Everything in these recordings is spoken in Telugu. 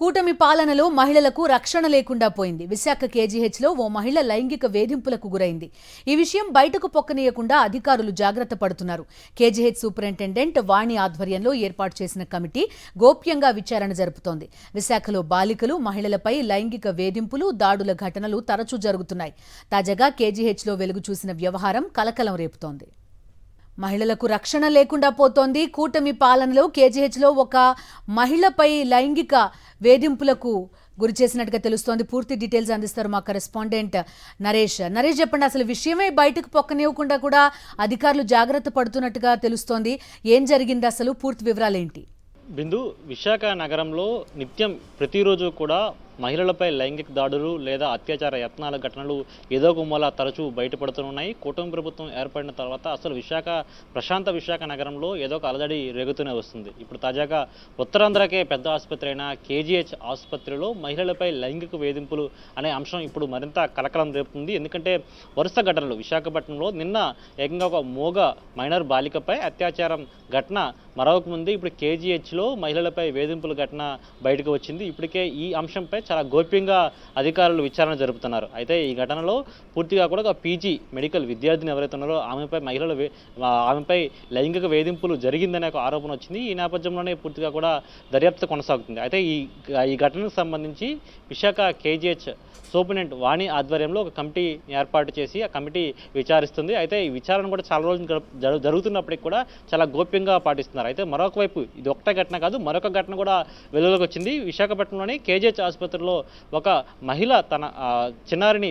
కూటమి పాలనలో మహిళలకు రక్షణ లేకుండా పోయింది. విశాఖ కేజీహెచ్లో ఓ మహిళ లైంగిక వేధింపులకు గురైంది. ఈ విషయం బయటకు పొక్కనీయకుండా అధికారులు జాగ్రత్త పడుతున్నారు. కేజీహెచ్ సూపరింటెండెంట్ వాణి ఆధ్వర్యంలో ఏర్పాటు చేసిన కమిటీ గోప్యంగా విచారణ జరుపుతోంది. విశాఖలో బాలికలు, మహిళలపై లైంగిక వేధింపులు, దాడుల ఘటనలు తరచూ జరుగుతున్నాయి. తాజాగా కేజీహెచ్లో వెలుగు చూసిన వ్యవహారం కలకలం రేపుతోంది. మహిళలకు రక్షణ లేకుండా పోతోంది. కూటమి పాలనలో కేజీహెచ్లో ఒక మహిళపై లైంగిక వేధింపులకు గురి చేసినట్టుగా తెలుస్తోంది. పూర్తి డీటెయిల్స్ అందిస్తారు మా కరెస్పాండెంట్ నరేష్. చెప్పండి, అసలు విషయమే బయటకు పొక్కనివ్వకుండా కూడా అధికారులు జాగ్రత్త పడుతున్నట్టుగా తెలుస్తోంది. ఏం జరిగింది, అసలు పూర్తి వివరాలు ఏంటి? బిందు, విశాఖ నగరంలో నిత్యం ప్రతిరోజు కూడా మహిళలపై లైంగిక దాడులు లేదా అత్యాచార యత్నాల ఘటనలు ఏదో ఒక మూల తరచూ బయటపడుతున్నాయి. కూటమి ప్రభుత్వం ఏర్పడిన తర్వాత అసలు ప్రశాంత విశాఖ నగరంలో ఏదో ఒక అలజడి రేగుతూనే వస్తుంది. ఇప్పుడు తాజాగా ఉత్తరాంధ్రకే పెద్ద ఆసుపత్రి అయిన కేజీహెచ్ ఆసుపత్రిలో మహిళలపై లైంగిక వేధింపులు అనే అంశం ఇప్పుడు మరింత కలకలం రేపుతుంది. ఎందుకంటే వరుస ఘటనలు విశాఖపట్నంలో నిన్న ఏకంగా ఒక మోగ మైనర్ బాలికపై అత్యాచారం ఘటన మరొక ముందు ఇప్పుడు కేజీహెచ్లో మహిళలపై వేధింపుల ఘటన బయటకు వచ్చింది. ఇప్పటికే ఈ అంశంపై చాలా గోప్యంగా అధికారులు విచారణ జరుపుతున్నారు. అయితే ఈ ఘటనలో పూర్తిగా కూడా ఒక పీజీ మెడికల్ విద్యార్థిని ఎవరైతే ఉన్నారో ఆమెపై లైంగిక వేధింపులు జరిగిందనే ఒక ఆరోపణ వచ్చింది. ఈ నేపథ్యంలోనే పూర్తిగా కూడా దర్యాప్తు కొనసాగుతుంది. అయితే ఈ ఘటనకు సంబంధించి విశాఖ కేజీహెచ్ సూపరింటెండెంట్ వాణి ఆధ్వర్యంలో ఒక కమిటీ ఏర్పాటు చేసి ఆ కమిటీ విచారిస్తుంది. అయితే ఈ విచారణ కూడా చాలా రోజులు జరుగుతున్నప్పటికీ కూడా చాలా గోప్యంగా పాటిస్తున్నారు. అయితే మరొక వైపు ఇది ఒకటే ఘటన కాదు, మరొక ఘటన కూడా వెలుగులోకి వచ్చింది. విశాఖపట్నంలోని కేజీహెచ్ ఆసుపత్రిలో ఒక మహిళ తన చిన్నారిని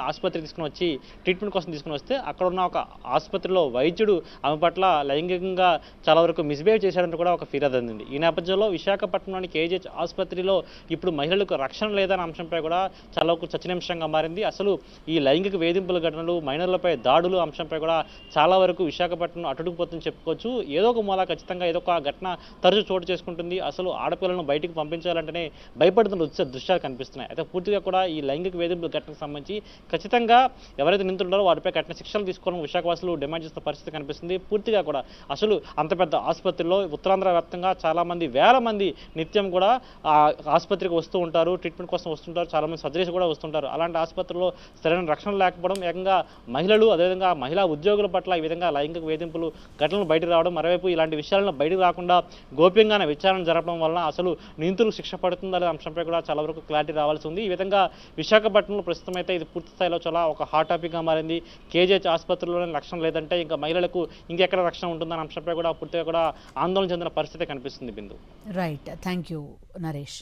ఆసుపత్రికి తీసుకుని వచ్చి ట్రీట్మెంట్ కోసం తీసుకుని వస్తే అక్కడ ఉన్న ఒక ఆసుపత్రిలో వైద్యుడు ఆమె పట్ల లైంగికంగా చాలా వరకు మిస్బిహేవ్ చేశాడంటూ కూడా ఒక ఫిర్యాదు అందింది. ఈ నేపథ్యంలో విశాఖపట్నంలోని కేజీహెచ్ ఆసుపత్రిలో ఇప్పుడు మహిళలకు రక్షణ లేదన్న అంశంపై కూడా చాలా చర్చనీయాంశంగా మారింది. అసలు ఈ లైంగిక వేధింపుల ఘటనలు, మైనర్లపై దాడులు అంశంపై కూడా చాలా వరకు విశాఖపట్నం అటుడుకుపోతుందని చెప్పుకోవచ్చు. ఏదో ఒక మూల ఖచ్చితంగా ఏదో ఒక ఘటన తరచూ చోటు చేసుకుంటుంది. అసలు ఆడపిల్లలను బయటికి పంపించాలంటేనే భయపడుతున్న దృశ్యాలు కనిపిస్తున్నాయి. అయితే పూర్తిగా కూడా ఈ లైంగిక వేధింపుల ఘటనకు సంబంధించి ఖచ్చితంగా ఎవరైతే నిందితున్నారో వారిపై కఠిన శిక్షలు తీసుకోవడం విశాఖవాసులు డిమాండ్ చేస్తున్న పరిస్థితి కనిపిస్తుంది. పూర్తిగా కూడా అసలు అంత పెద్ద ఆసుపత్రిలో ఉత్తరాంధ్ర వ్యాప్తంగా చాలామంది వేల మంది నిత్యం కూడా ఆసుపత్రికి వస్తూ ఉంటారు, ట్రీట్మెంట్ కోసం వస్తుంటారు, చాలామంది సర్జరీస్ కూడా వస్తుంటారు. అలాంటి ఆసుపత్రిలో సరైన రక్షణ లేకపోవడం, ఏకంగా మహిళలు అదేవిధంగా మహిళా ఉద్యోగుల పట్ల ఈ విధంగా లైంగిక వేధింపులు ఘటనలు బయటకు రావడం, మరోవైపు ఇలాంటి విషయాలను బయటకు రాకుండా గోప్యంగానే విచారణ జరపడం వలన అసలు నిందితులకు శిక్ష పడుతుందా అనే అంశంపై కూడా చాలా వరకు క్లారిటీ రావాల్సి ఉంది. ఈ విధంగా విశాఖపట్నంలో ప్రస్తుతం అయితే ఇది పూర్తి స్థాయిలో చాలా ఒక హాట్ టాపిక్గా మారింది. కేజీహెచ్ ఆసుపత్రిలోనే రక్షణ లేదంటే ఇంకా మహిళలకు ఇంకెక్కడ రక్షణ ఉంటుందన్న అంశంపై కూడా పూర్తిగా కూడా ఆందోళన చెందిన పరిస్థితి కనిపిస్తుంది. Bindu. Right, thank you Naresh.